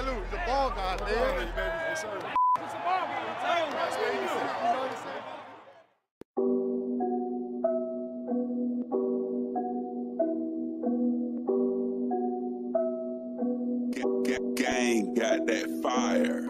Hey, Lou, the ball guy, man. Yes, sir. It's a ball guy. That's what he do. You know what I'm saying? Gang got that fire.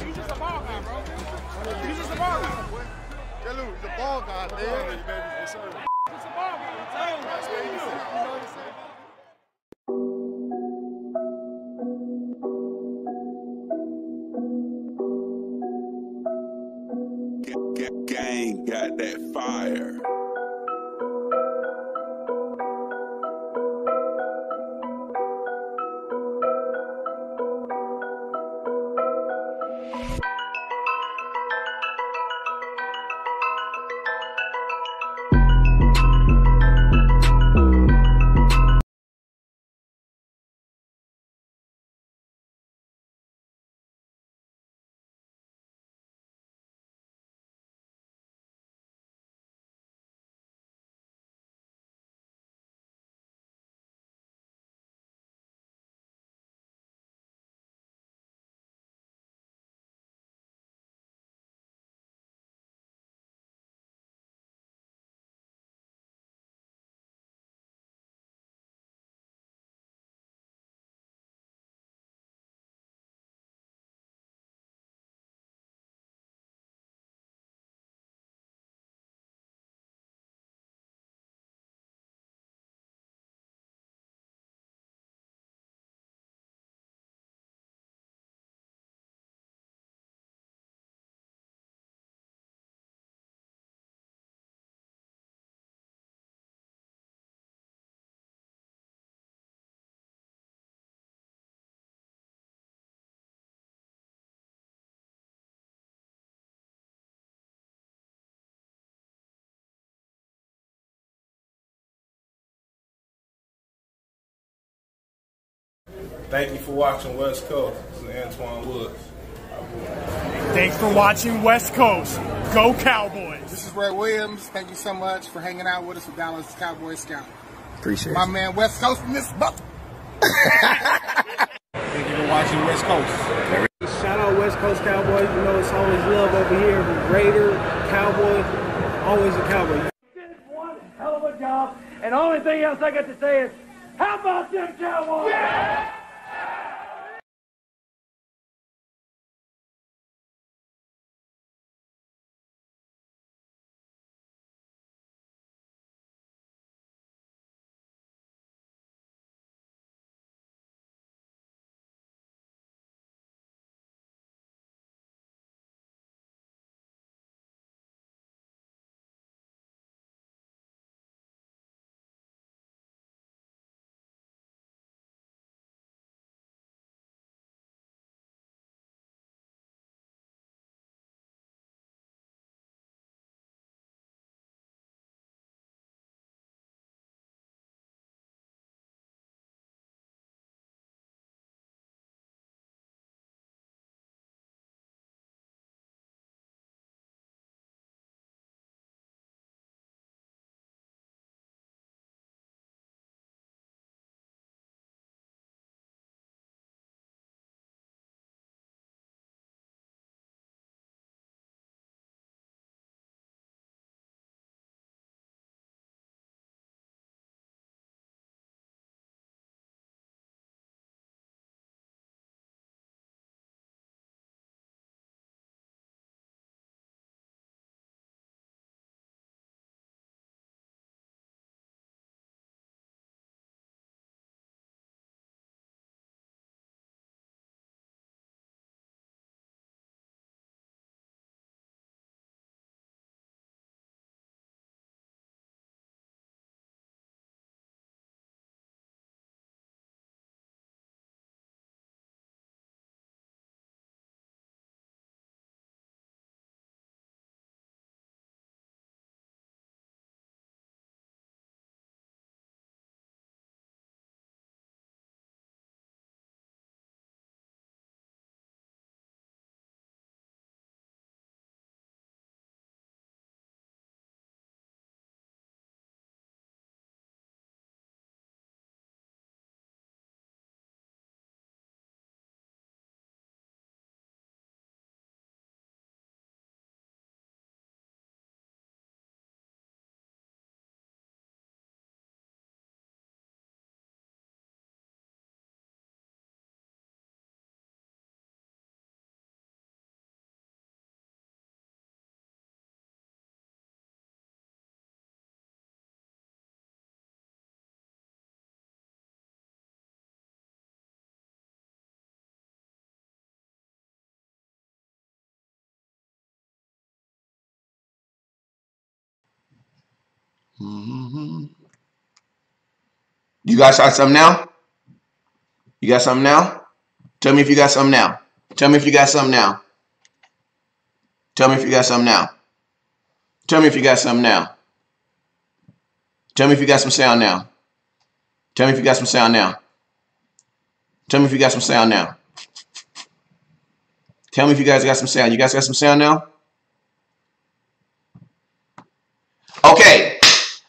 He's just a ball guy, bro. He's just a ball guy. Hey, Lou, the ball guy, man. Yes, sir. It's a ball guy. That's what he do. You know what I'm saying? Gang got that fire. Thank you for watching West Coast. This is Antoine Woods. Thanks for watching West Coast. Go Cowboys. This is Ray Williams. Thank you so much for hanging out with us with Dallas Cowboy Scout. Appreciate it. My man West Coast from this month. Thank you for watching West Coast. Shout out West Coast Cowboys. You know it's always love over here. Raider, Cowboy, always a Cowboy. Did one hell of a job, and the only thing else I got to say is, how about them Cowboys? Yeah! You guys got something now? You got something now? Tell me if you got something now. Tell me if you got something now. Tell me if you got something now. Tell me if you got something now. Tell me if you got some sound now. Tell me if you got some sound now. Tell me if you got some sound now. Tell me if you guys got some sound. You guys got some sound now? Okay.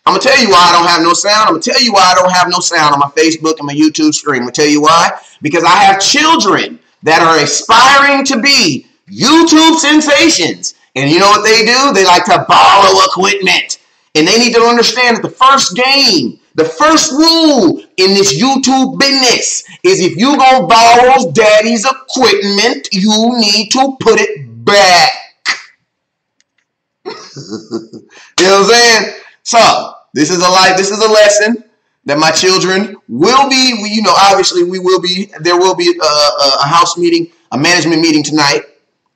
I'm going to tell you why I don't have no sound. I'm going to tell you why I don't have no sound on my Facebook and my YouTube stream. I'm going to tell you why. Because I have children that are aspiring to be YouTube sensations. And you know what they do? They like to borrow equipment. And they need to understand that the first game, the first rule in this YouTube business is if you're going to borrow daddy's equipment, you need to put it back. You know what I'm saying? So, this is a lesson that my children will be, you know, obviously there will be a house meeting, a management meeting tonight,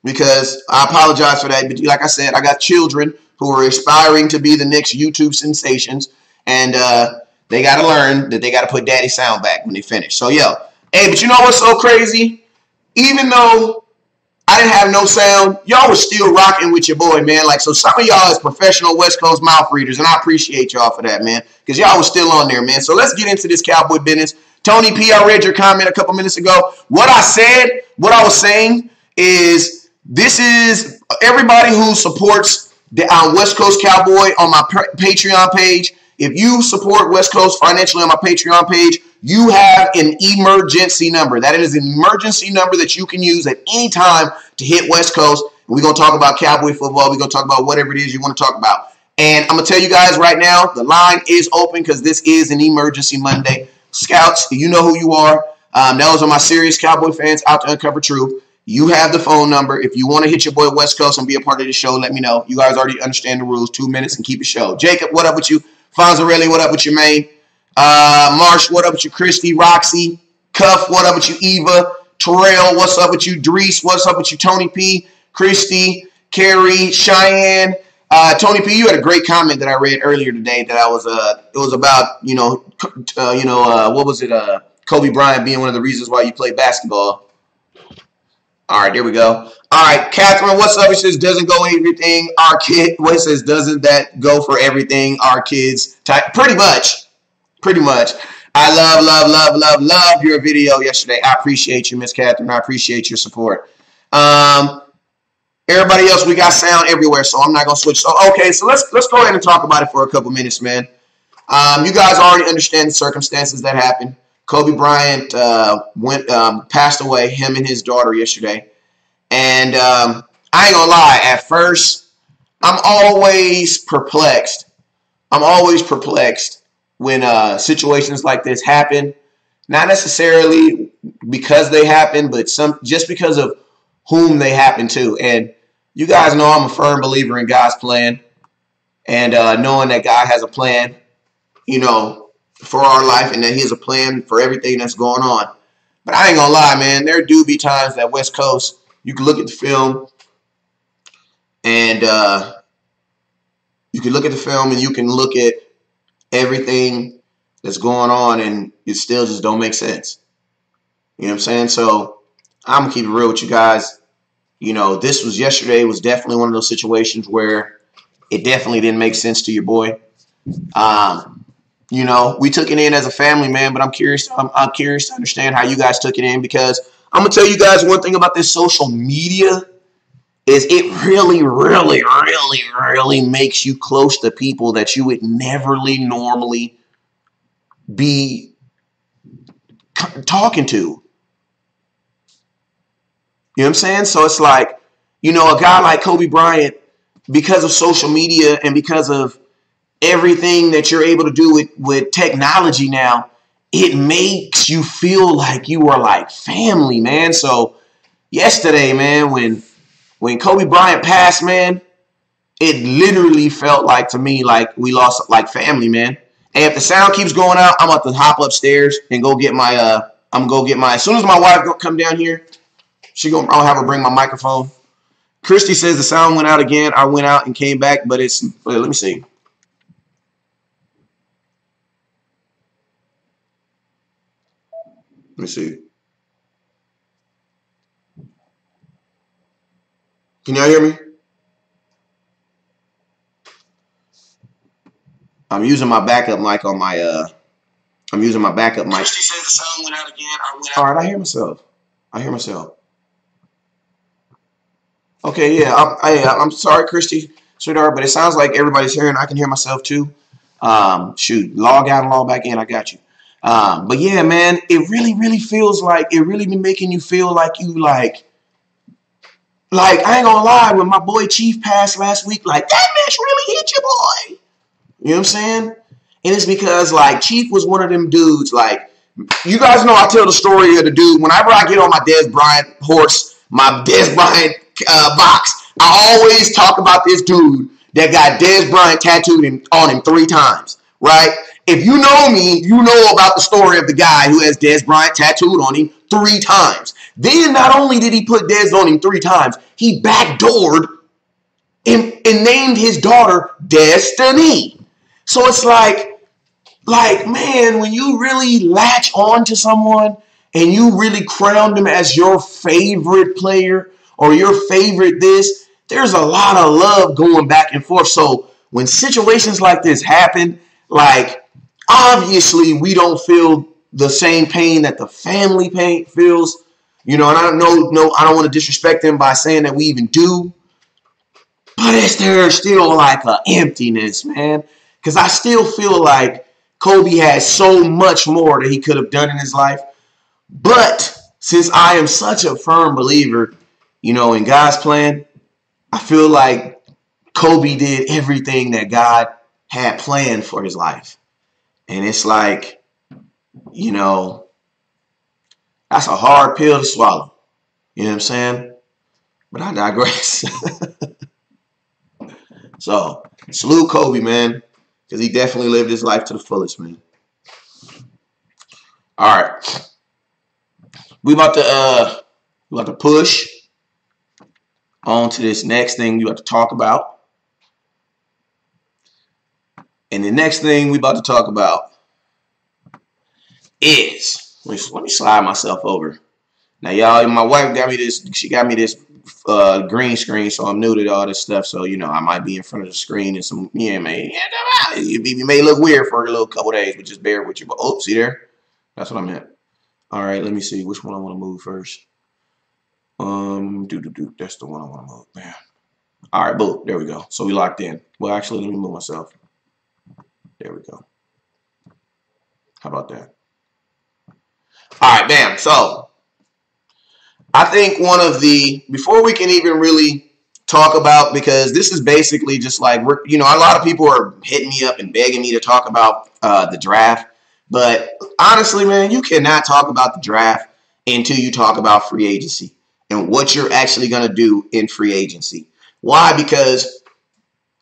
because I apologize for that. But like I said, I got children who are aspiring to be the next YouTube sensations, and they got to learn that they got to put daddy sound back when they finish. So, yo, hey, but you know what's so crazy? Even though I didn't have no sound, y'all was still rocking with your boy, man. Like, so some of y'all is professional West Coast mouth readers, and I appreciate y'all for that, man, because y'all was still on there, man. So let's get into this cowboy business. Tony P, I read your comment a couple minutes ago. What I said, what I was saying is this is everybody who supports the West Coast Cowboy on my Patreon page. If you support West Coast financially on my Patreon page, you have an emergency number. That is an emergency number that you can use at any time to hit West Coast. And we're going to talk about Cowboy football. We're going to talk about whatever it is you want to talk about. And I'm going to tell you guys right now, the line is open because this is an emergency Monday. Scouts, you know who you are. Those are my serious Cowboy fans out to uncover truth. You have the phone number. If you want to hit your boy West Coast and be a part of the show, let me know. You guys already understand the rules. 2 minutes and keep it show. Jacob, what up with you? Fonzarelli, what up with your main? Marsh, what up with you? Christy, Roxy, Cuff, what up with you? Eva, Terrell, what's up with you? Dries, what's up with you? Tony P, Christy, Carrie, Cheyenne. Tony P, you had a great comment that I read earlier today that I was it was about what was it? Kobe Bryant being one of the reasons why you play basketball. All right, there we go. All right, Catherine, what's up? It says doesn't go everything. Our kid. What it says doesn't that go for everything? Our kids. Pretty much. I love your video yesterday. I appreciate you, Miss Catherine. I appreciate your support. Everybody else, we got sound everywhere, so I'm not gonna switch. So okay, so let's go ahead and talk about it for a couple minutes, man. You guys already understand the circumstances that happened. Kobe Bryant passed away, him and his daughter yesterday. And I ain't gonna lie, at first, I'm always perplexed. When situations like this happen. Not necessarily because they happen, but just because of whom they happen to. And you guys know I'm a firm believer in God's plan. And knowing that God has a plan, for our life, and that he has a plan for everything that's going on. But I ain't gonna lie, man, there do be times that West Coast, you can look at the film and you can look at everything that's going on and it still just don't make sense. You know what I'm saying? So I'm gonna keep it real with you guys. This was yesterday was definitely one of those situations where it definitely didn't make sense to your boy. We took it in as a family, man, but I'm curious to understand how you guys took it in, because I'm going to tell you guys one thing about this social media is it really, really, really, really makes you close to people that you would never normally be talking to. You know what I'm saying? So it's like, a guy like Kobe Bryant, because of social media and because of everything that you're able to do with technology now, it makes you feel like you are like family, man. So yesterday, man, when Kobe Bryant passed, man, it literally felt like to me like we lost like family, man. And if the sound keeps going out, I'm about to hop upstairs and go get my as soon as my wife come down here, I'll have her bring my microphone. Christy says the sound went out again. I went out and came back, but let me see. Let me see. Can y'all hear me? I'm using my backup mic on my I'm using my backup mic. Christy says the sound went out again. All right, I hear myself. Okay, yeah. I'm sorry, Christy, sweetheart, but it sounds like everybody's hearing. I can hear myself too. Shoot, log out and log back in. I got you. But yeah, man, it really, really feels like it really been making you feel like you like I ain't gonna lie, when my boy Chief passed last week, like that match really hit your boy. You know what I'm saying? And it's because like Chief was one of them dudes. Like, you guys know I tell the story of the dude. Whenever I get on my Dez Bryant horse, my Dez Bryant box, I always talk about this dude that got Dez Bryant tattooed on him 3 times, right? If you know me, you know about the story of the guy who has Dez Bryant tattooed on him 3 times. Then not only did he put Dez on him 3 times, he backdoored and named his daughter Destiny. So it's like, man, when you really latch on to someone and you really crown them as your favorite player or your favorite this, there's a lot of love going back and forth. So when situations like this happen, like, obviously we don't feel the same pain that the family feels. You know, and I don't know, I don't want to disrespect them by saying that we even do. But there's still like an emptiness, man. Because I still feel like Kobe has so much more that he could have done in his life. But since I am such a firm believer, you know, in God's plan, I feel like Kobe did everything that God had planned for his life. And it's like, you know, that's a hard pill to swallow. You know what I'm saying? But I digress. So, salute Kobe, man, because he definitely lived his life to the fullest, man. All right. We about to push on to this next thing we about to talk about. And the next thing we about to talk about is, let me slide myself over. Now, y'all, my wife got me this, she got me this green screen, so I'm new to all this stuff. So, you know, I might be in front of the screen and some, you may look weird for a little couple days, but just bear with you. But, oh, see there? That's what I meant. All right, let me see which one I want to move first. That's the one I want to move, man. All right, boom, there we go. So we locked in. Well, actually, let me move myself. There we go. How about that? All right, bam. So I think one of the, before we can even really talk about, because this is basically just like, you know, a lot of people are hitting me up and begging me to talk about the draft. But honestly, man, you cannot talk about the draft until you talk about free agency and what you're actually going to do in free agency. Why? Because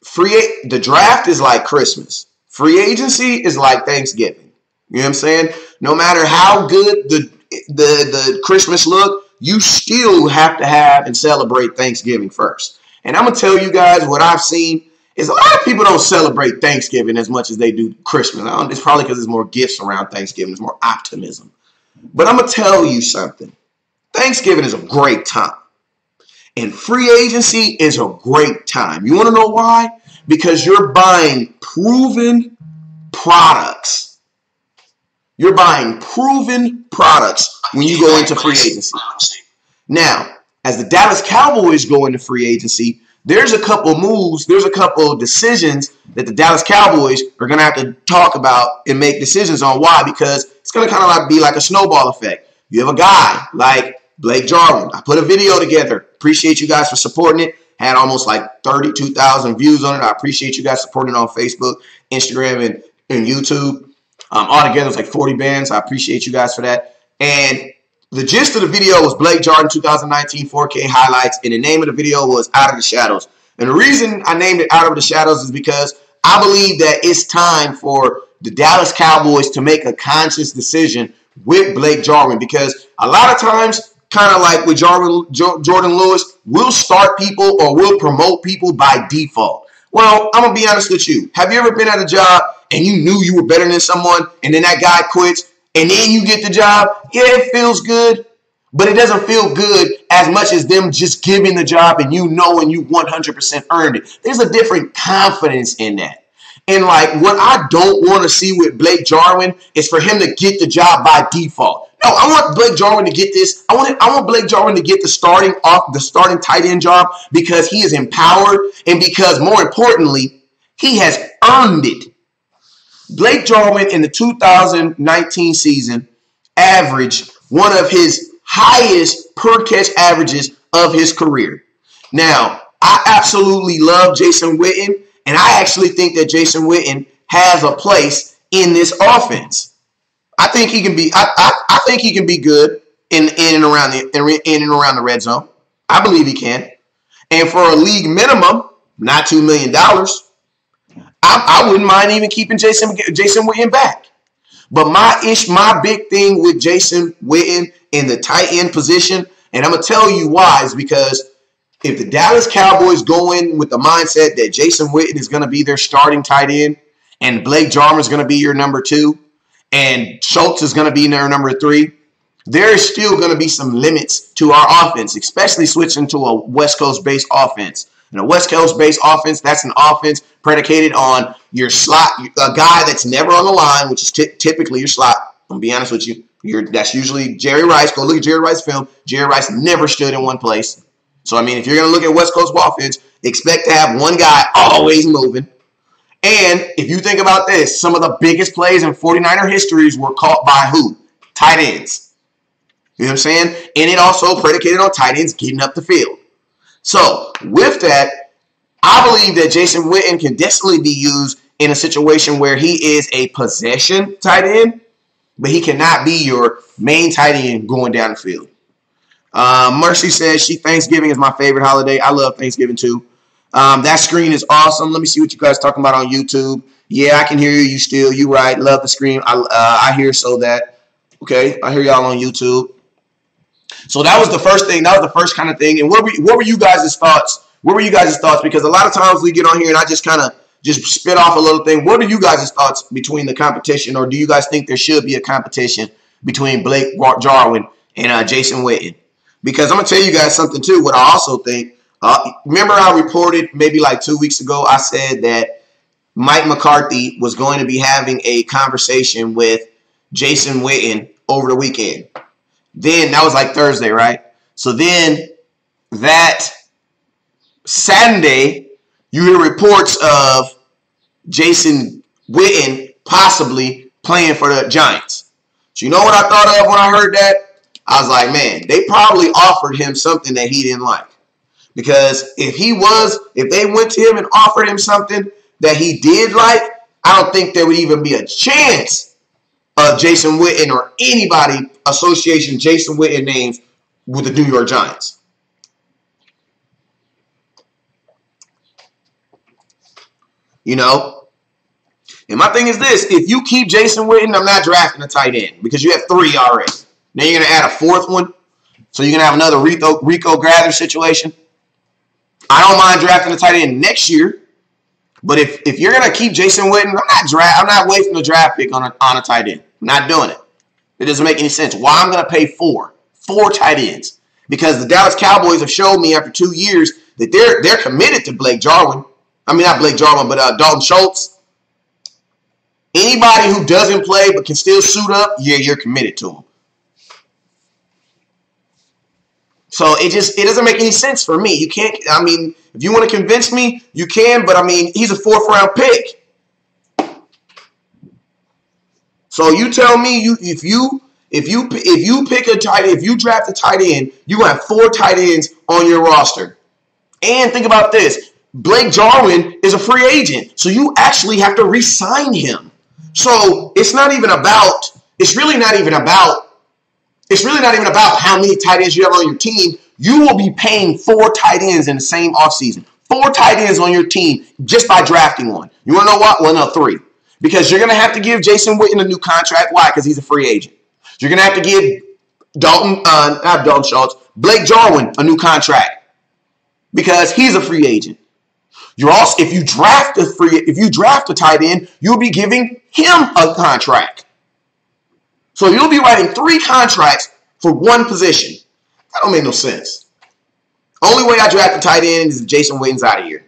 the draft is like Christmas. Free agency is like Thanksgiving. You know what I'm saying? No matter how good the Christmas look, you still have to have and celebrate Thanksgiving first. And I'm going to tell you guys what I've seen is a lot of people don't celebrate Thanksgiving as much as they do Christmas. It's probably because there's more gifts around Thanksgiving. There's more optimism. But I'm going to tell you something. Thanksgiving is a great time. And free agency is a great time. You want to know why? Because you're buying proven products. You're buying proven products when you go into free agency. Now, as the Dallas Cowboys go into free agency, there's a couple moves, there's a couple of decisions that the Dallas Cowboys are going to have to talk about and make decisions on. Why? Because it's going to kind of like be like a snowball effect. You have a guy like Blake Jarwin. I put a video together. Appreciate you guys for supporting it. Had almost like 32,000 views on it. I appreciate you guys supporting it on Facebook, Instagram, and YouTube. Altogether, it's like 40 bands. I appreciate you guys for that. And the gist of the video was Blake Jarwin 2019 4K highlights, and the name of the video was Out of the Shadows. And the reason I named it Out of the Shadows is because I believe that it's time for the Dallas Cowboys to make a conscious decision with Blake Jarwin, because a lot of times, kind of like with Jordan Lewis, we'll start people or we'll promote people by default. Well, I'm going to be honest with you. Have you ever been at a job and you knew you were better than someone, and then that guy quits, and then you get the job? Yeah, it feels good, but it doesn't feel good as much as them just giving the job and you knowing you 100% earned it. There's a different confidence in that. And like what I don't want to see with Blake Jarwin is for him to get the job by default. No, I want Blake Jarwin to get this. I want Blake Jarwin to get the starting tight end job because he is empowered and because, more importantly, he has earned it. Blake Jarwin in the 2019 season averaged one of his highest per catch averages of his career. Now, I absolutely love Jason Witten, and I actually think that Jason Witten has a place in this offense. I think he can be. I think he can be good in and around the red zone. I believe he can. And for a league minimum, not $2 million, I wouldn't mind even keeping Jason Witten back. But my big thing with Jason Witten in the tight end position, and I'm gonna tell you why, is because if the Dallas Cowboys go in with the mindset that Jason Witten is gonna be their starting tight end, and Blake Jarwin is gonna be your number 2, and Schultz is going to be their number 3, there is still going to be some limits to our offense, especially switching to a West Coast-based offense. And a West Coast-based offense, that's an offense predicated on your slot, a guy that's never on the line, which is typically your slot. I'm going to be honest with you. That's usually Jerry Rice. Go look at Jerry Rice's film. Jerry Rice never stood in one place. So, I mean, if you're going to look at West Coast offense, expect to have one guy always moving. And if you think about this, some of the biggest plays in 49er histories were caught by who? Tight ends. You know what I'm saying? And it also predicated on tight ends getting up the field. So, with that, I believe that Jason Witten can definitely be used in a situation where he is a possession tight end, but he cannot be your main tight end going down the field. Mercy says Thanksgiving is my favorite holiday. I love Thanksgiving too. That screen is awesome. Let me see what you guys are talking about on YouTube. Yeah, I can hear you. You right. Love the screen. I hear so that. Okay, I hear y'all on YouTube. So that was the first thing. That was the first kind of thing. And what were you guys' thoughts? What were you guys' thoughts? Because a lot of times we get on here and I just kind of spit off a little thing. What are you guys' thoughts between the competition, or do you guys think there should be a competition between Blake Jarwin and Jason Witten? Because I'm going to tell you guys something, too, what I also think. Remember I reported maybe like 2 weeks ago, I said that Mike McCarthy was going to be having a conversation with Jason Witten over the weekend. Then, that was like Thursday, right? So then that Saturday, you hear reports of Jason Witten possibly playing for the Giants. So you know what I thought of when I heard that? I was like, man, they probably offered him something that he didn't like. Because if they went to him and offered him something that he did like, I don't think there would even be a chance of Jason Witten or anybody association Jason Witten names with the New York Giants. You know? And my thing is this. If you keep Jason Witten, I'm not drafting a tight end because you have 3 already. Now you're going to add a 4th one. So you're going to have another Rico Gather situation. I don't mind drafting a tight end next year. But if you're going to keep Jason Witten, I'm not wasting a draft pick on a tight end. I'm not doing it. It doesn't make any sense. Why I'm going to pay 4 tight ends? Because the Dallas Cowboys have showed me after 2 years that they're committed to Blake Jarwin. I mean, not Blake Jarwin, but Dalton Schultz. Anybody who doesn't play but can still suit up, yeah, you're committed to him. So it doesn't make any sense for me. You can't, I mean, if you want to convince me, you can, but I mean, he's a 4th round pick. So you tell me if you pick a tight end, if you draft a tight end, you have 4 tight ends on your roster. And think about this. Blake Jarwin is a free agent. So you actually have to re-sign him. So it's really not even about how many tight ends you have on your team. You will be paying 4 tight ends in the same offseason. 4 tight ends on your team just by drafting one. You want to know what? Well, no, 3. Because you're going to have to give Jason Witten a new contract. Why? Because he's a free agent. You're going to have to give not Dalton Schultz, Blake Jarwin a new contract because he's a free agent. You're also, if you draft a tight end, you'll be giving him a contract. So you'll be writing 3 contracts for 1 position. That don't make no sense. Only way I draft a tight end is if Jason Witten's out of here.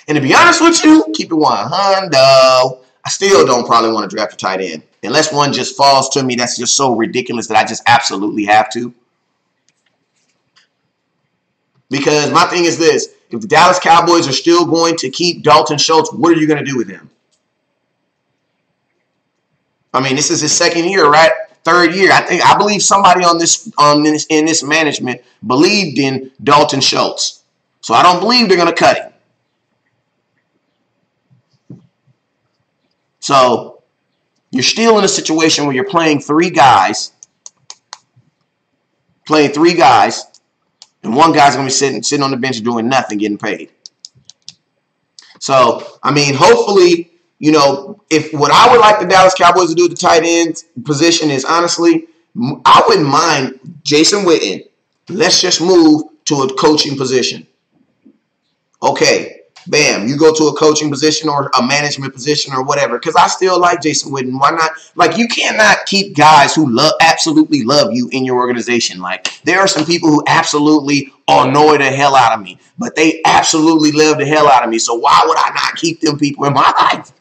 And to be honest with you, keep it 100. I still don't probably want to draft a tight end. Unless one just falls to me that's just so ridiculous that I just absolutely have to. Because my thing is this. If the Dallas Cowboys are still going to keep Dalton Schultz, what are you going to do with him? I mean, this is his 2nd year, right? 3rd year. I believe somebody in this management believed in Dalton Schultz. So I don't believe they're going to cut him. So you're still in a situation where you're playing 3 guys. And one guy's going to be sitting on the bench doing nothing, getting paid. So, I mean, hopefully, you know, if what I would like the Dallas Cowboys to do at the tight end position is, honestly, I wouldn't mind Jason Witten. Let's just move to a coaching position. Okay, bam, you go to a coaching position or a management position or whatever, because I still like Jason Witten. Why not? Like, you cannot keep guys who absolutely love you in your organization. Like, there are some people who absolutely annoy the hell out of me, but they absolutely love the hell out of me. So why would I not keep them people in my life?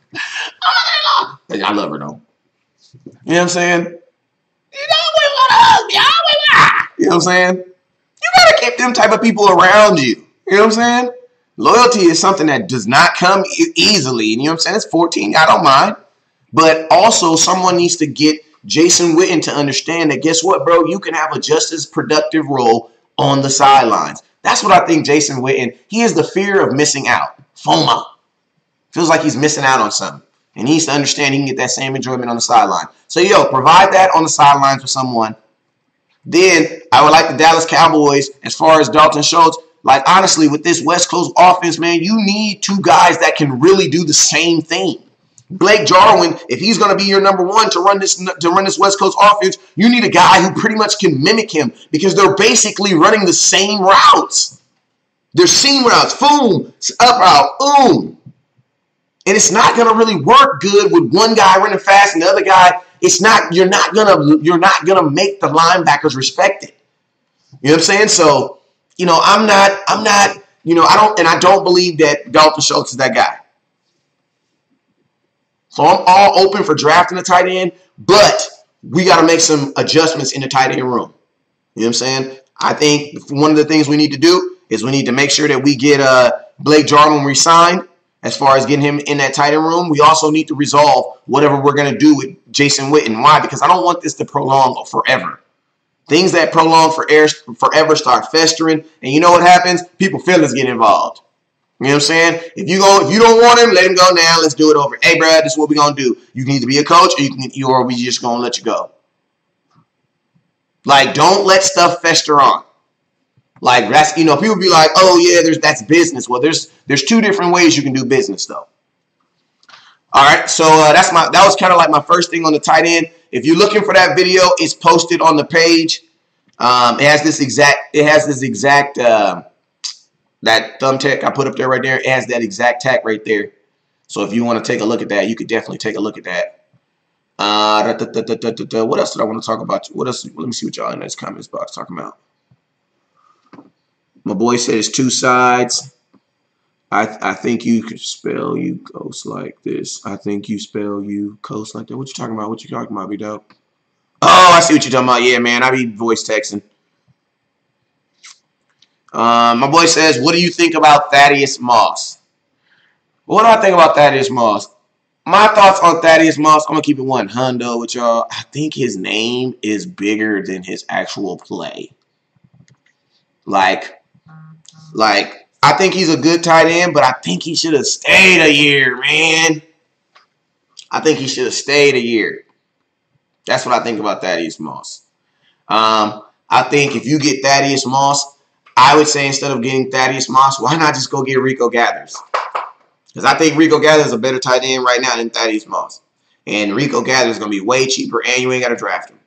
I love her, though. You know what I'm saying? You always want to hug me. You know what I'm saying? You gotta keep them type of people around you. You know what I'm saying? Loyalty is something that does not come easily. You know what I'm saying? It's 14. I don't mind. But also, someone needs to get Jason Witten to understand that, guess what, bro? You can have a just as productive role on the sidelines. That's what I think Jason Witten, he has the fear of missing out. FOMO. Feels like he's missing out on something. And he needs to understand he can get that same enjoyment on the sideline. So, yo, provide that on the sidelines for someone. Then I would like the Dallas Cowboys, as far as Dalton Schultz, like, honestly, with this West Coast offense, man, you need two guys that can really do the same thing. Blake Jarwin, if he's going to be your number one to run this West Coast offense, you need a guy who pretty much can mimic him because they're basically running the same routes. They're seam routes, boom, up route, boom. And it's not going to really work good with one guy running fast and the other guy. You're not gonna make the linebackers respect it. You know what I'm saying? So, you know, I don't believe that Dalton Schultz is that guy. So I'm all open for drafting a tight end, but we got to make some adjustments in the tight end room. You know what I'm saying? I think one of the things we need to do is we need to make sure that we get Blake Jarwin re-signed as far as getting him in that tight end room. We also need to resolve whatever we're going to do with Jason Witten. Why? Because I don't want this to prolong forever. Things that prolong forever start festering, and you know what happens? People feelings get involved. You know what I'm saying? If you don't want him, let him go now. Let's do it over. Hey, Brad, this is what we're gonna do. You can either be a coach, or we just gonna let you go. Like, don't let stuff fester on. Like, that's, you know, people be like, oh yeah, that's business. Well, there's two different ways you can do business though. All right, so that was kind of like my first thing on the tight end. If you're looking for that video, it's posted on the page. It has this exact that thumbtack I put up there right there. It has that exact tack right there. So if you want to take a look at that, you could definitely take a look at that. What else did I want to talk about? What else? Let me see what y'all in this comments box talking about. My boy said it's two sides. I think you could spell you coast like this. I think you spell you coast like that. What you talking about? What you talking about, B-Dog? Oh, I see what you're talking about. Yeah, man, I be voice texting. My boy says, what do you think about Thaddeus Moss? What do I think about Thaddeus Moss? My thoughts on Thaddeus Moss, I'm going to keep it 100 with y'all. I think his name is bigger than his actual play. Like, I think he's a good tight end, but I think he should have stayed a year, man. I think he should have stayed a year. That's what I think about Thaddeus Moss. I think if you get Thaddeus Moss, I would say instead of getting Thaddeus Moss, why not just go get Rico Gathers? Because I think Rico Gathers is a better tight end right now than Thaddeus Moss. And Rico Gathers is going to be way cheaper, and you ain't got to draft him.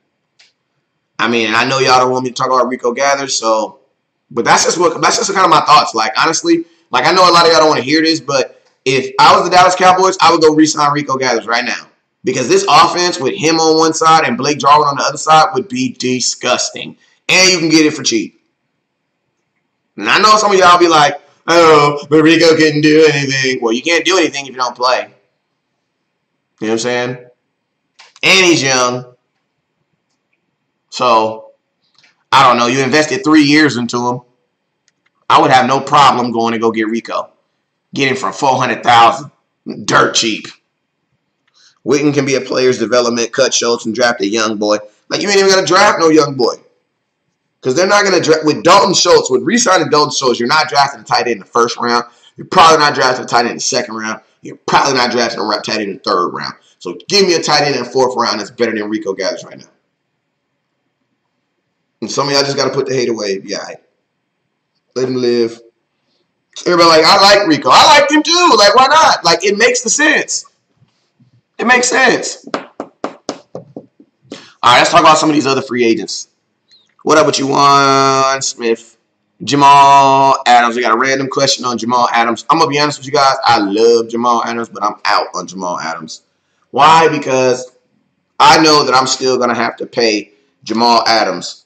I mean, and I know y'all don't want me to talk about Rico Gathers, so, but that's just kind of my thoughts. Like, honestly, like, I know a lot of y'all don't want to hear this, but if I was the Dallas Cowboys, I would go re-sign Rico Gathers right now. Because this offense with him on one side and Blake Jarwin on the other side would be disgusting. And you can get it for cheap. And I know some of y'all be like, oh, but Rico couldn't do anything. Well, you can't do anything if you don't play. You know what I'm saying? And he's young. So, I don't know. You invested 3 years into him. I would have no problem going to go get Rico. Get him for $400,000. Dirt cheap. Witten can be a player's development, cut Schultz, and draft a young boy. Like, you ain't even going to draft no young boy. Because they're not going to draft. With Dalton Schultz, with re-signing Dalton Schultz, you're not drafting a tight end in the first round. You're probably not drafting a tight end in the second round. You're probably not drafting a tight end in the third round. So give me a tight end in the fourth round that's better than Rico Gathers right now. And some of y'all just got to put the hate away. Yeah, right. Let him live. Everybody like, I like Rico. I like him too. Like, why not? Like, it makes the sense. It makes sense. All right, let's talk about some of these other free agents. What up with you, Juan Smith? Jamal Adams. We got a random question on Jamal Adams. I'm going to be honest with you guys. I love Jamal Adams, but I'm out on Jamal Adams. Why? Because I know that I'm still going to have to pay Jamal Adams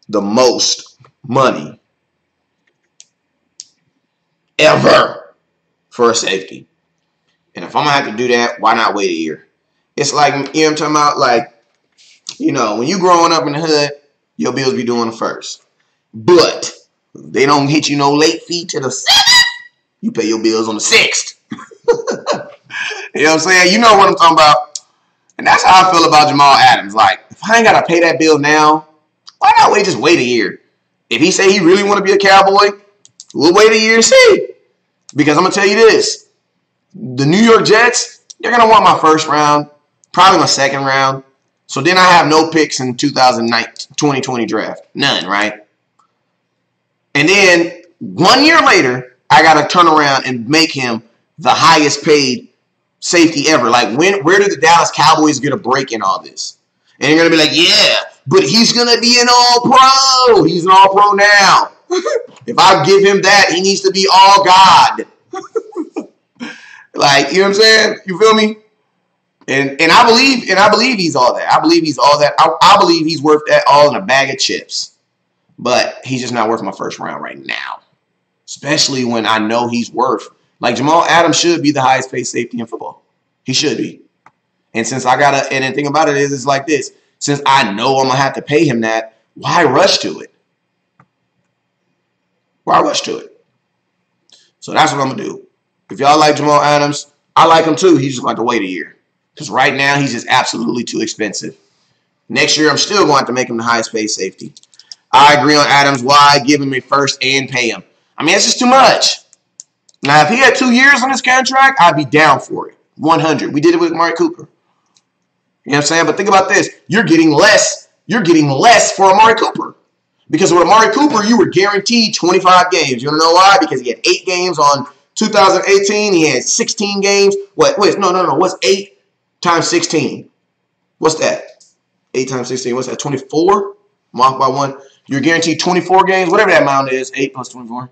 the most money ever for a safety. And if I'm going to have to do that, why not wait a year? It's like, you know what I'm talking about? Like, you know, when you growing up in the hood, your bills be doing the first. But they don't hit you no late fee to the 7th. You pay your bills on the 6th. You know what I'm saying? You know what I'm talking about. And that's how I feel about Jamal Adams. Like, if I ain't got to pay that bill now, why not just wait a year? If he say he really want to be a Cowboy, we'll wait a year and see. Because I'm going to tell you this. The New York Jets, they're going to want my first round, probably my second round. So then I have no picks in 2020 draft. None, right? And then 1 year later, I got to turn around and make him the highest paid safety ever. Like, where did the Dallas Cowboys get a break in all this? And you're going to be like, yeah, but he's going to be an all-pro. He's an all-pro now. If I give him that, he needs to be all God. Like, you know what I'm saying? You feel me? And I believe he's all that. I believe he's all that. I believe he's worth that all in a bag of chips. But he's just not worth my first round right now. Especially when I know he's worth. Like, Jamal Adams should be the highest paid safety in football. He should be. And since I got to, and the thing about it is, it's like this. Since I know I'm going to have to pay him that, why rush to it? Why rush to it? So that's what I'm going to do. If y'all like Jamal Adams, I like him too. He's just going to wait a year. Because right now, he's just absolutely too expensive. Next year, I'm still going to have to make him the highest paid safety. I agree on Adams. Why give him a first and pay him? I mean, it's just too much. Now, if he had 2 years on his contract, I'd be down for it. 100. We did it with Amari Cooper. You know what I'm saying? But think about this. You're getting less. You're getting less for Amari Cooper. Because with Amari Cooper, you were guaranteed 25 games. You want to know why? Because he had 8 games on 2018. He had 16 games. Wait, no. What's 8 times 16? What's that? 8 times 16. What's that? 24? I'm off by 1. You're guaranteed 24 games. Whatever that amount is. 8 plus 24.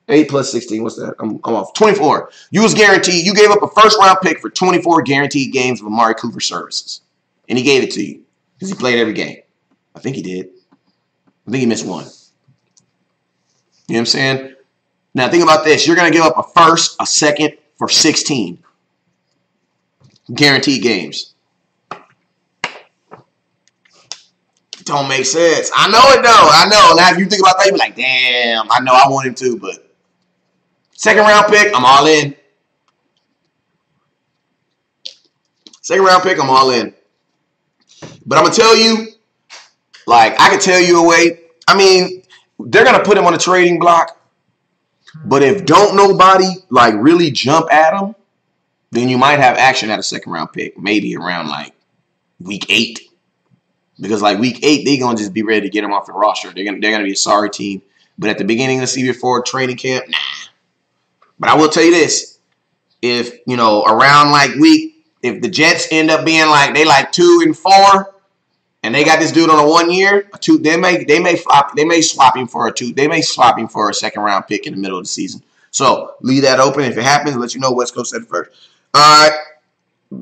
8 plus 16. What's that? I'm off. 24. You was guaranteed. You gave up a first-round pick for 24 guaranteed games of Amari Cooper services. And he gave it to you. Because he played every game. I think he did. I think he missed 1. You know what I'm saying? Now, think about this. You're going to give up a first, a second for 16 guaranteed games. Don't make sense. I know it, though. I know. Now, if you think about that, you be like, damn, I know I want him to, but second round pick, I'm all in. Second round pick, I'm all in. But I'm going to tell you, like, I can tell you a way. I mean, they're going to put him on a trading block. But if don't nobody, like, really jump at him, then you might have action at a second round pick. Maybe around, like, week 8. Because, like, week 8, they're going to just be ready to get him off the roster. They're going to be a sorry team. But at the beginning of the season before training camp, nah. But I will tell you this. If, you know, around, like, if the Jets end up being, like, they, like, 2-4, and they got this dude on a 1 year, they may swap him for a second round pick in the middle of the season. So leave that open. If it happens, let you know. West Coast said first. All right.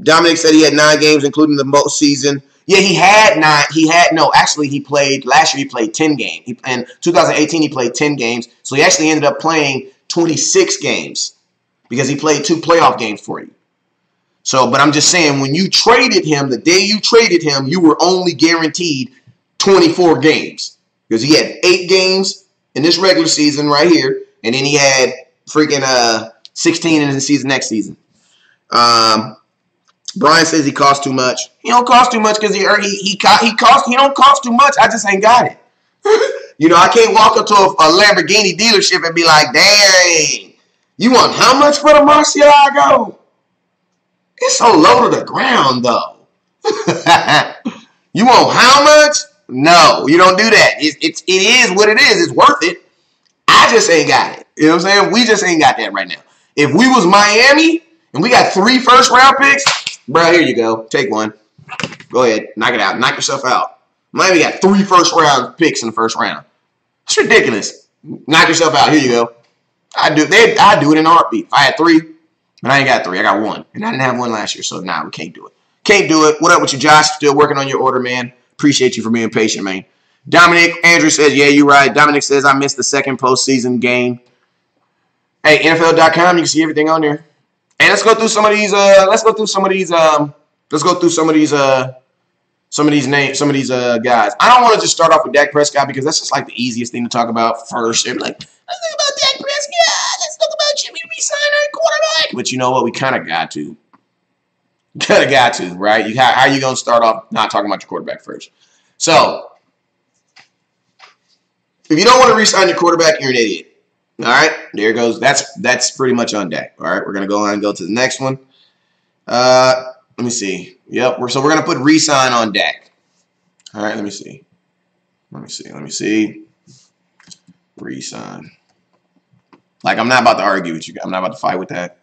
Dominic said he had 9 games, including the most season. Yeah, he had 9. Actually, he played last year. He played 10 games. In 2018, he played 10 games. So he actually ended up playing 26 games because he played 2 playoff games for you. So, but I'm just saying, when you traded him, the day you traded him, you were only guaranteed 24 games. Because he had 8 games in this regular season right here, and then he had freaking 16 in the season next season. Brian says he costs too much. He don't cost too much because he don't cost too much. I just ain't got it. You know, I can't walk up to a Lamborghini dealership and be like, dang, you want how much for the Murcielago? It's so low to the ground, though. You want how much? No, you don't do that. It is what it is. It's worth it. I just ain't got it. You know what I'm saying? We just ain't got that right now. If we was Miami and we got 3 first-round picks, bro, here you go. Take one. Go ahead. Knock it out. Knock yourself out. Miami got 3 first-round picks in the first round. It's ridiculous. Knock yourself out. Here you go. I'd do it in a heartbeat. If I had 3, but I ain't got 3. I got 1. And I didn't have 1 last year, so nah, we can't do it. Can't do it. What up with you, Josh? Still working on your order, man. Appreciate you for being patient, man. Dominic Andrew says, yeah, you're right. Dominic says, I missed the second postseason game. Hey, NFL.com, you can see everything on there. Hey, let's go through some of these Let's go through some of these guys. I don't want to just start off with Dak Prescott because that's just like the easiest thing to talk about first. They're like, let's talk about Dak Prescott. Let's talk about Jimmy B. signing our quarterback. But you know what? We kind of got to. Got to, right? How are you going to start off not talking about your quarterback first? So, if you don't want to re-sign your quarterback, you're an idiot. All right? There goes. That's pretty much on Dak. All right? We're going to go on and go to the next one. Let me see. Yep. So we're going to put re-sign on Dak. All right. Let me see. Re-sign. Like, I'm not about to argue with you. I'm not about to fight with that.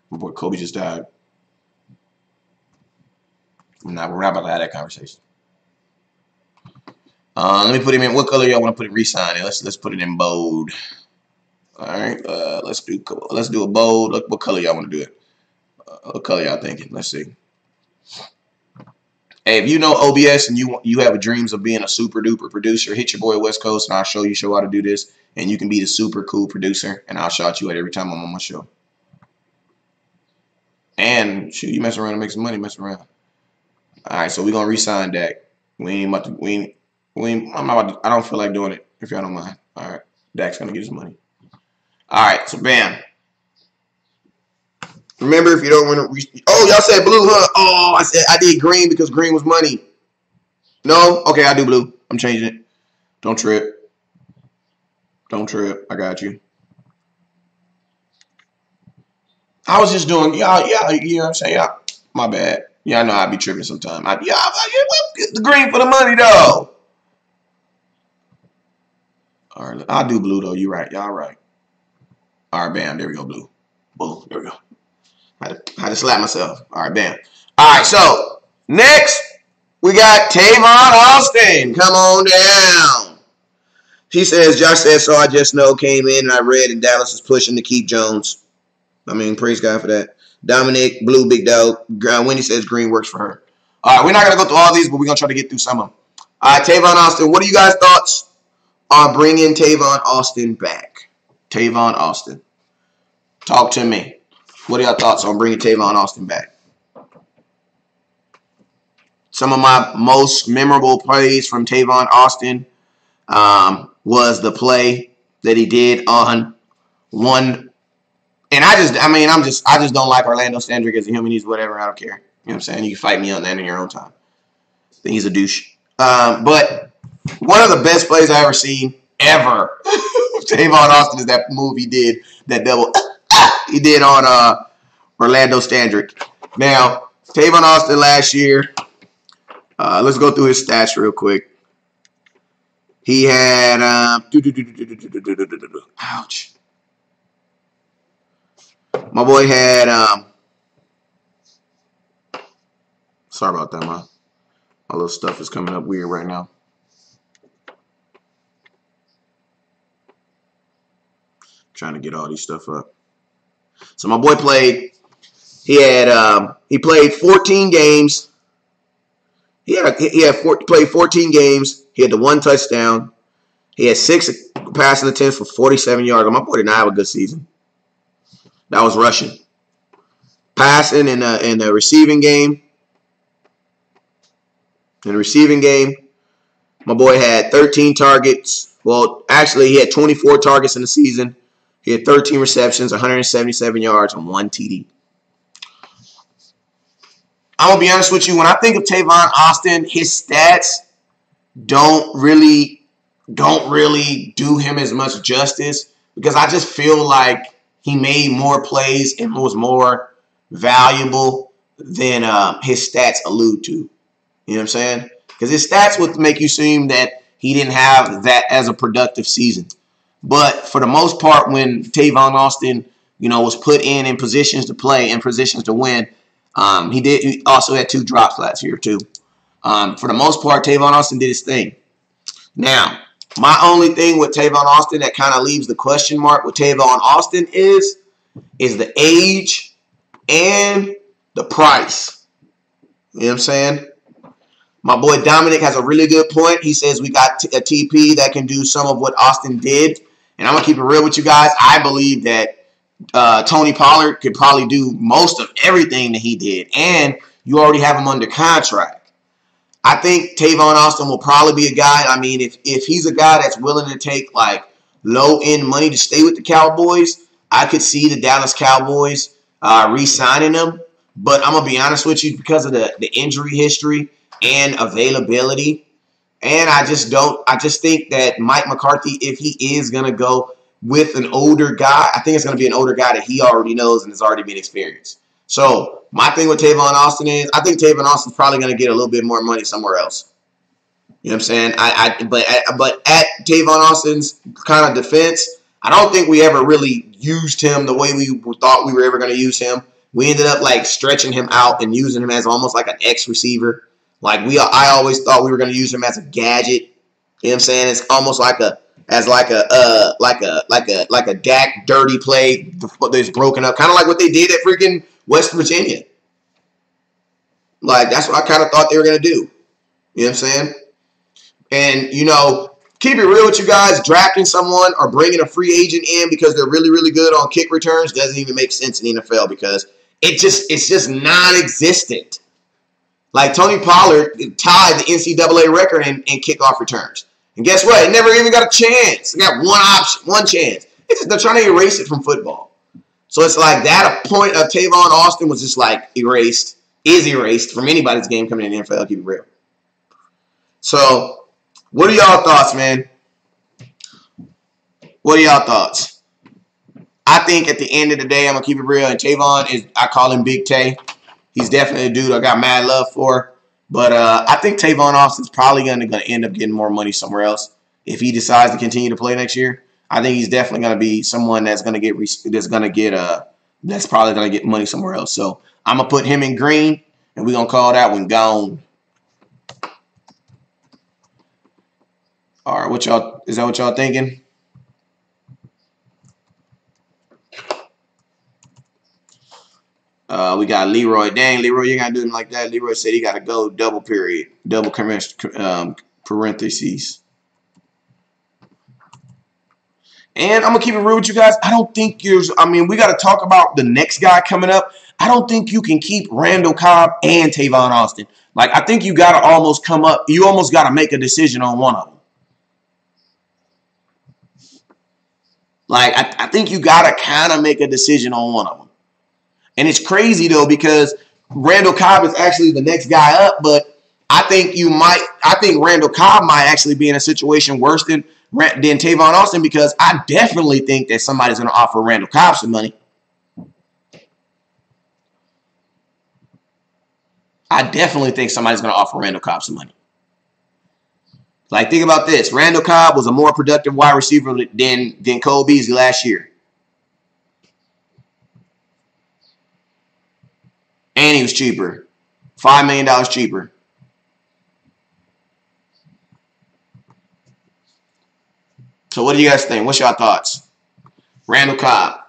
My boy Kobe just died. We're not about to have that conversation. Let me put him in. What color y'all want to put it? Re-sign it. Let's put it in bold. All right. Let's do a bold. Look, what color y'all want to do it? What color y'all thinking? Let's see. Hey, if you know OBS and you have dreams of being a super duper producer, hit your boy West Coast and I'll show how to do this. And you can be the super cool producer and I'll shout you out every time I'm on my show. And shoot, you mess around and make some money, mess around. All right, so we're gonna re-sign Dak. I don't feel like doing it if y'all don't mind. All right, Dak's gonna get his money. All right, so bam. Remember, if you don't want to, y'all said blue, huh? Oh, I did green because green was money. No, okay, I do blue. I'm changing it. Don't trip. Don't trip. I got you. I was just doing, yeah, you know what I'm saying? Yeah, my bad. Yeah, I know I'd be tripping sometime. The green for the money, though. All right, I'll do blue, though. You're right. Y'all right. All right, bam. There we go, blue. Boom. There we go. I had to slap myself. All right, bam. All right, so next we got Tavon Austin. Come on down. He says, Josh says, so I just know came in and I read and Dallas is pushing to keep Jones. I mean, praise God for that. Dominic, blue, big dog. Wendy says green works for her. All right, we're not going to go through all these, but we're going to try to get through some of them. All right, Tavon Austin. What are you guys' thoughts on bringing Tavon Austin back? Tavon Austin. Talk to me. What are your thoughts on bringing Tavon Austin back? Some of my most memorable plays from Tavon Austin was the play that he did on one. And I just don't like Orlando Sandrick as a human. He's whatever. I don't care. You know what I'm saying? You can fight me on that in your own time. I think he's a douche. But one of the best plays I ever seen ever, Tavon Austin, is that move he did, that double he did on Orlando Sandrick. Now, Tavon Austin last year, let's go through his stats real quick. He had ouch. My boy had sorry about that, my little stuff is coming up weird right now. Trying to get all these stuff up. So my boy played. He played 14 games. Played 14 games. He had the 1 touchdown. He had 6 passing attempts for 47 yards. My boy did not have a good season. That was rushing. Passing in the receiving game. In the receiving game, my boy had 13 targets. Well, actually, he had 24 targets in the season. He had 13 receptions, 177 yards, and 1 TD. I'm going to be honest with you. When I think of Tavon Austin, his stats don't really do him as much justice because I just feel like he made more plays and was more valuable than his stats allude to. You know what I'm saying? Because his stats would make you seem that he didn't have that as a productive season. But for the most part, when Tavon Austin, was put in positions to play and positions to win, he also had 2 drops last year too. For the most part, Tavon Austin did his thing. Now, my only thing with Tavon Austin that kind of leaves the question mark with Tavon Austin is the age and the price. You know what I'm saying? My boy Dominic has a really good point. He says we got a TP that can do some of what Austin did. And I'm going to keep it real with you guys. I believe that Tony Pollard could probably do most of everything that he did. And You already have him under contract. I think Tavon Austin will probably be a guy. I mean, if he's a guy that's willing to take like low-end money to stay with the Cowboys, I could see the Dallas Cowboys re-signing him. But I'm going to be honest with you, because of the injury history and availability, and I just think that Mike McCarthy, if he is going to go with an older guy, I think it's going to be an older guy that he already knows and has already been experienced. So my thing with Tavon Austin is I think Tavon Austin's probably going to get a little bit more money somewhere else. You know what I'm saying? But at Tavon Austin's kind of defense, I don't think we ever really used him the way we thought we were ever going to use him. We ended up like stretching him out and using him as almost like an X receiver. Like I always thought we were going to use him as a gadget. You know what I'm saying? It's almost like a Dak dirty play that's broken up, kind of like what they did at freaking West Virginia. Like that's what I kind of thought they were going to do. You know what I'm saying? And you know, keep it real with you guys. Drafting someone or bringing a free agent in because they're really, really good on kick returns doesn't even make sense in the NFL because it's just non-existent. Like Tony Pollard tied the NCAA record in kickoff returns. And guess what? It never even got a chance. It got one option, one chance. They're trying to erase it from football. So it's like that a point of Tavon Austin was just like erased from anybody's game coming in the NFL, keep it real. So what are y'all thoughts, man? What are y'all thoughts? I think at the end of the day, I'm going to keep it real. And Tavon is, I call him Big Tay. He's definitely a dude I got mad love for. But I think Tavon Austin's probably going to end up getting more money somewhere else if he decides to continue to play next year. I think he's definitely going to be someone that's probably going to get money somewhere else. So I'm going to put him in green, and we're going to call that one gone. All right, is that what y'all thinking? We got Leroy. Dang, Leroy, you got to do it like that. Leroy said he got to go double parentheses. And I'm going to keep it real with you guys. I don't think we got to talk about the next guy coming up. I don't think you can keep Randall Cobb and Tavon Austin. Like, I think you got to almost got to make a decision on one of them. Like, I think you got to kind of make a decision on one of them. And it's crazy, though, because Randall Cobb is actually the next guy up, but I think Randall Cobb might actually be in a situation worse than Tavon Austin because I definitely think that somebody's going to offer Randall Cobb some money. I definitely think somebody's going to offer Randall Cobb some money. Like, think about this. Randall Cobb was a more productive wide receiver than Cole Beasley last year. And he was cheaper. $5 million cheaper. So what do you guys think? What's your thoughts? Randall Cobb.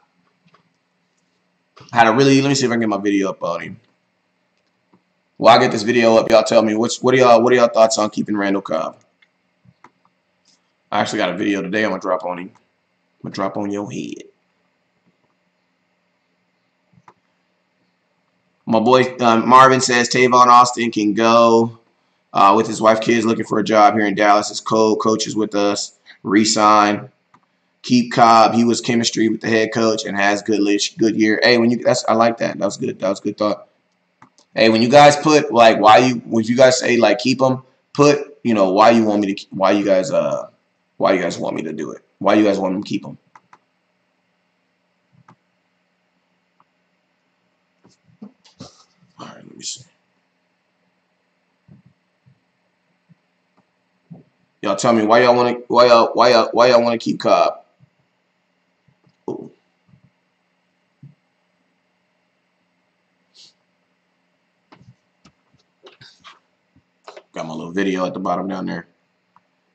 Let me see if I can get my video up on him. While I get this video up, y'all tell me what are y'all thoughts on keeping Randall Cobb? I actually got a video today I'm gonna drop on him. I'm gonna drop on your head. My boy Marvin says Tavon Austin can go with his wife, kids, looking for a job here in Dallas. His coach is with us. Resign. Keep Cobb. He was chemistry with the head coach and has good year. Hey, I like that. That was good. That was a good thought. Hey, when you guys put like when you guys say like keep him, put why you guys want me to do it. Why you guys want me to keep him. All right, let me see. Y'all tell me why y'all want to keep Cobb. Ooh. Got my little video at the bottom down there.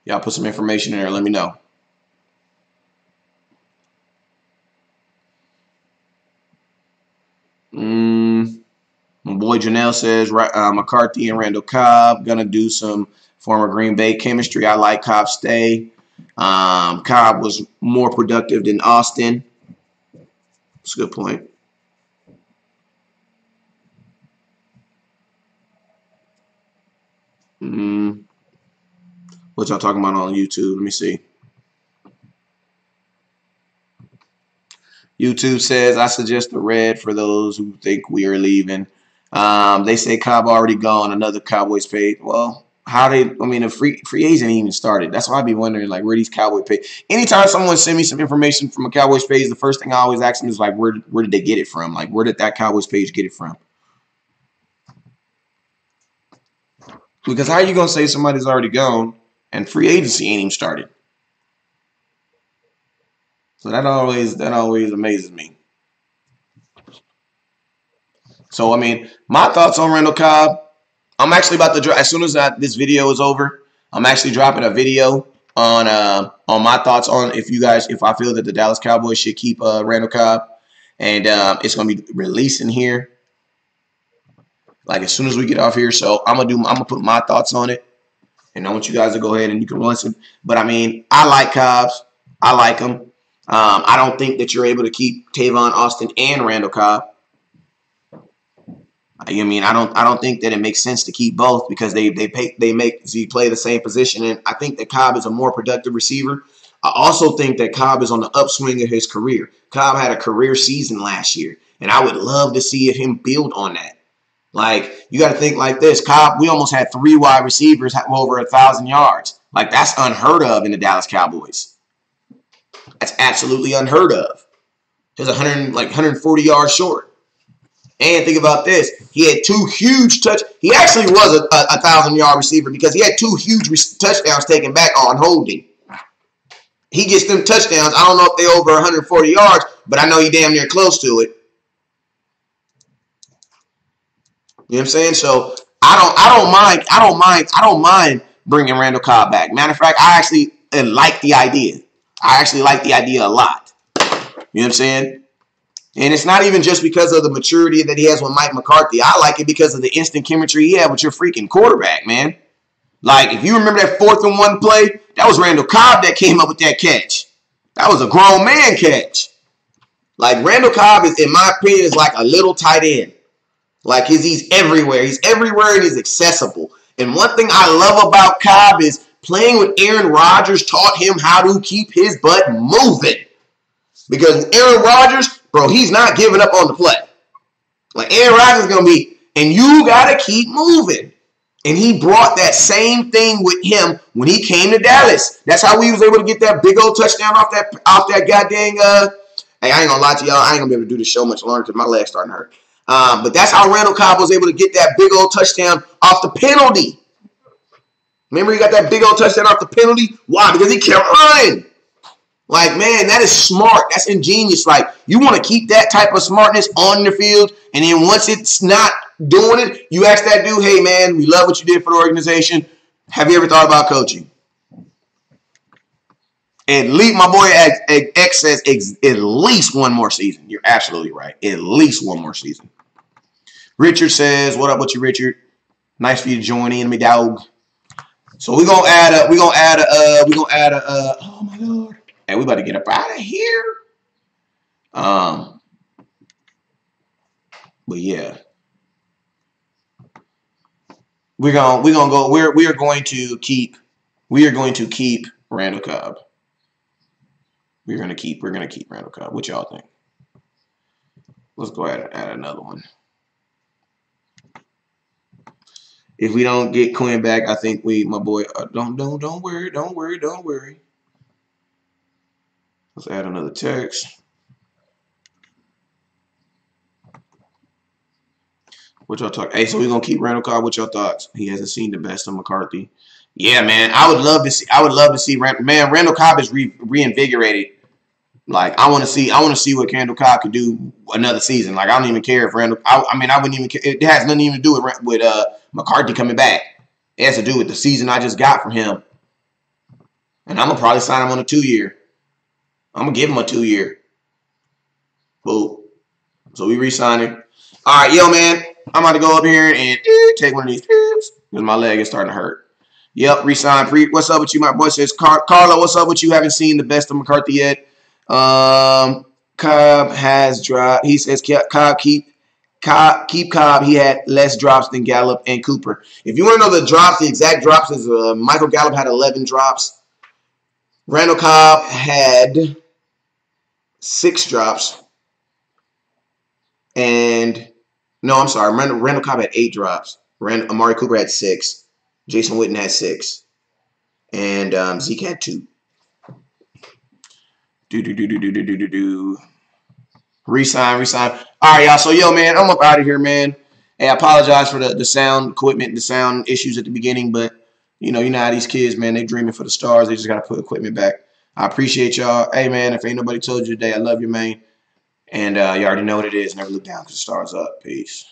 Y'all put some information in there. Let me know. My boy Janelle says McCarthy and Randall Cobb gonna do some former Green Bay chemistry. I like Cobb's stay. Cobb was more productive than Austin. That's a good point. What y'all talking about on YouTube? Let me see. YouTube says, I suggest the red for those who think we are leaving. They say Cobb already gone. Another Cowboys page. Well, the free agent even started. That's why I be wondering, like, where these Cowboy page. Anytime someone send me some information from a Cowboys page, the first thing I always ask them is, like, where did they get it from? Like, where did that Cowboys page get it from? Because how are you going to say somebody's already gone and free agency ain't even started? So that always amazes me. So, I mean, my thoughts on Randall Cobb, I'm actually about to drop, as soon as this video is over, I'm actually dropping a video on my thoughts on if I feel that the Dallas Cowboys should keep Randall Cobb. And it's going to be releasing here, like, as soon as we get off here. So I'm gonna put my thoughts on it. And I want you guys to go ahead and you can listen. But, I mean, I like Cobbs. I like him. I don't think that you're able to keep Tavon Austin and Randall Cobb. I mean, I don't think that it makes sense to keep both because they play the same position, and I think that Cobb is a more productive receiver. I also think that Cobb is on the upswing of his career. Cobb had a career season last year, and I would love to see him build on that. Like, you got to think like this. Cobb, we almost had 3 wide receivers have over 1,000 yards. Like, that's unheard of in the Dallas Cowboys. That's absolutely unheard of. He's 140 yards short. And think about this. He had 2 huge He actually was a 1,000-yard receiver because he had 2 huge touchdowns taken back on holding. He gets them touchdowns. I don't know if they're over 140 yards, but I know he damn near close to it. You know what I'm saying? So I don't mind bringing Randall Cobb back. Matter of fact, I actually like the idea. I actually like the idea a lot. You know what I'm saying? And it's not even just because of the maturity that he has with Mike McCarthy. I like it because of the instant chemistry he had with your freaking quarterback, man. Like, if you remember that 4th and 1 play, that was Randall Cobb that came up with that catch. That was a grown man catch. Like, Randall Cobb is, in my opinion, is like a little tight end. Like, he's everywhere. He's everywhere and he's accessible. And one thing I love about Cobb is playing with Aaron Rodgers taught him how to keep his butt moving. Because Aaron Rodgers, bro, he's not giving up on the play. Like, Aaron Rodgers is going to be, and you got to keep moving. And he brought that same thing with him when he came to Dallas. That's how he was able to get that big old touchdown off that goddamn, hey, I ain't going to lie to y'all. I ain't going to be able to do this show much longer because my leg's starting to hurt. But that's how Randall Cobb was able to get that big old touchdown off the penalty. Remember, he got that big old touchdown off the penalty? Why? Because he kept running. Like, man, that is smart. That's ingenious. Like, you want to keep that type of smartness on the field, and then once it's not doing it, you ask that dude, hey, man, we love what you did for the organization. Have you ever thought about coaching? At least, my boy X says at least one more season. You're absolutely right. At least one more season. Richard says, what up with you, Richard? Nice for you to join in, me dog. So we're gonna add a oh my Lord. Hey, we about to get up out of here. But yeah. We are going to keep Randall Cobb. We're gonna keep Randall Cobb. What y'all think? Let's go ahead and add another one. If we don't get Quinn back, I think my boy, don't worry. Let's add another text. What y'all talk? Hey, so we're gonna keep Randall Cobb. What y'all thoughts? He hasn't seen the best of McCarthy. Yeah, man. I would love to see. Randall Cobb is reinvigorated. Like, I want to see what Randall Cobb could do another season. Like, I don't even care if Randall. I wouldn't even care. It has nothing even to do with McCarthy coming back. It has to do with the season I just got from him. And I'm gonna probably sign him on a 2-year. I'm gonna give him a 2-year. Boom. So we re-sign him. All right, yo, man. I'm about to go up here and take one of these trips because my leg is starting to hurt. Yep, re-sign. What's up with you? My boy says, Carlo, what's up with you? Haven't seen the best of McCarthy yet. Cobb has dropped. He says, Cobb keep Keep Cobb, he had less drops than Gallup and Cooper. If you want to know the drops, the exact drops is Michael Gallup had 11 drops. Randall Cobb had 6 drops. And, no, I'm sorry. Randall Cobb had 8 drops. Amari Cooper had 6. Jason Witten had 6. And Zeke had 2. Resign. All right, y'all. So, yo, man, I'm up out of here, man. Hey, I apologize for the sound equipment, the sound issues at the beginning, but, you know how these kids, man, they dreaming for the stars. They just got to put equipment back. I appreciate y'all. Hey, man, if ain't nobody told you today, I love you, man. And you already know what it is. Never look down because the stars up. Peace.